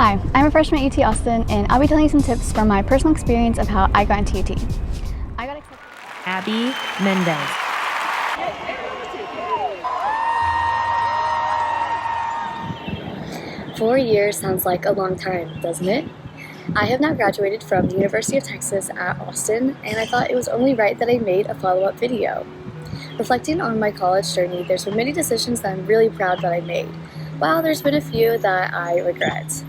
Hi, I'm a freshman at UT Austin, and I'll be telling you some tips from my personal experience of how I got into UT. I got accepted. Abby Mendez. Four years sounds like a long time, doesn't it? I have now graduated from the University of Texas at Austin, and I thought it was only right that I made a follow-up video. Reflecting on my college journey, there's been many decisions that I'm really proud that I made, while there's been a few that I regret.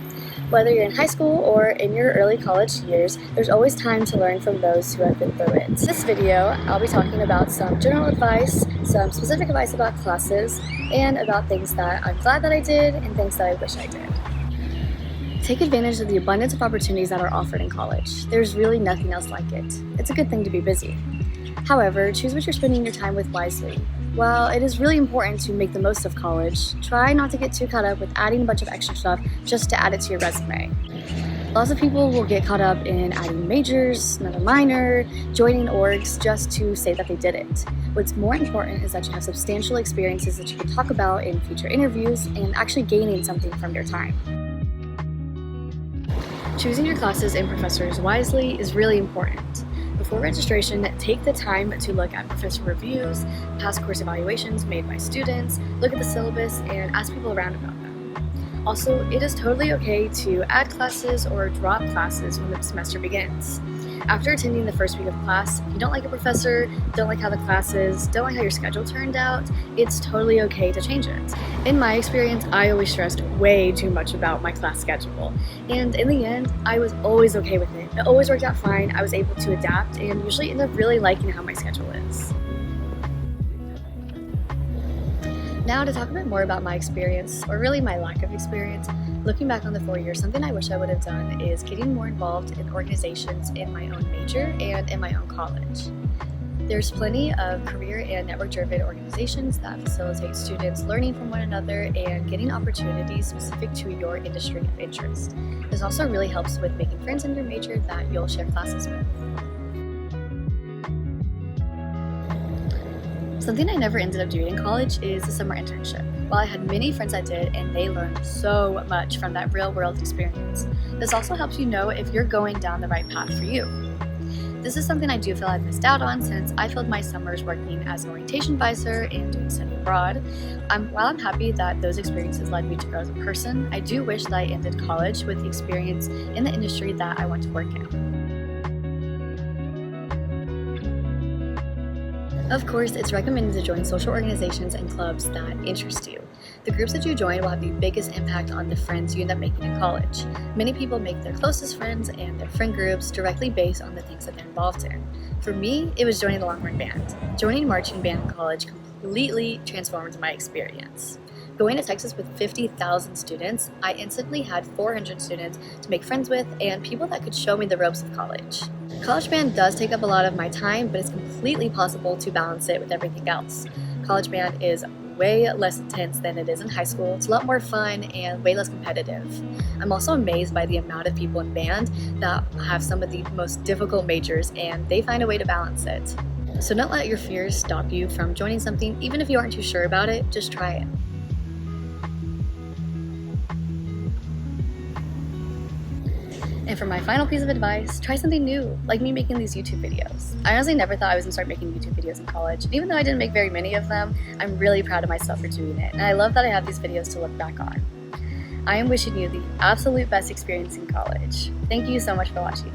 Whether you're in high school or in your early college years, there's always time to learn from those who have been through it. In this video, I'll be talking about some general advice, some specific advice about classes, and about things that I'm glad that I did and things that I wish I did. Take advantage of the abundance of opportunities that are offered in college. There's really nothing else like it. It's a good thing to be busy. However, choose what you're spending your time with wisely. While it is really important to make the most of college, try not to get too caught up with adding a bunch of extra stuff just to add it to your resume. Lots of people will get caught up in adding majors, another minor, joining orgs just to say that they did it. What's more important is that you have substantial experiences that you can talk about in future interviews and actually gaining something from your time. Choosing your classes and professors wisely is really important. Before registration, take the time to look at professor reviews, past course evaluations made by students, look at the syllabus, and ask people around about them. Also, it is totally okay to add classes or drop classes when the semester begins. After attending the first week of class, if you don't like a professor, don't like how the class is, don't like how your schedule turned out, it's totally okay to change it. In my experience, I always stressed way too much about my class schedule, and in the end, I was always okay with it. It always worked out fine. I was able to adapt and usually end up really liking how my schedule is. Now to talk a bit more about my experience, or really my lack of experience, looking back on the 4 years, something I wish I would have done is getting more involved in organizations in my own major and in my own college. There's plenty of career and network-driven organizations that facilitate students learning from one another and getting opportunities specific to your industry of interest. This also really helps with making friends in your major that you'll share classes with. Something I never ended up doing in college is a summer internship. While I had many friends that did, and they learned so much from that real-world experience, this also helps you know if you're going down the right path for you. This is something I do feel I've missed out on since I filled my summers working as an orientation advisor and doing study abroad. While I'm happy that those experiences led me to grow as a person, I do wish that I ended college with the experience in the industry that I want to work in. Of course, it's recommended to join social organizations and clubs that interest you. The groups that you join will have the biggest impact on the friends you end up making in college. Many people make their closest friends and their friend groups directly based on the things that they're involved in. For me, it was joining the Longhorn Band. Joining marching band in college completely transformed my experience. Going to Texas with 50,000 students, I instantly had 400 students to make friends with and people that could show me the ropes of college. College band does take up a lot of my time, but it's completely possible to balance it with everything else. College band is way less intense than it is in high school. It's a lot more fun and way less competitive. I'm also amazed by the amount of people in band that have some of the most difficult majors and they find a way to balance it. So don't let your fears stop you from joining something. Even if you aren't too sure about it, just try it. And for my final piece of advice, try something new, like me making these YouTube videos. I honestly never thought I was going to start making YouTube videos in college, and even though I didn't make very many of them, I'm really proud of myself for doing it, and I love that I have these videos to look back on. I am wishing you the absolute best experience in college. Thank you so much for watching.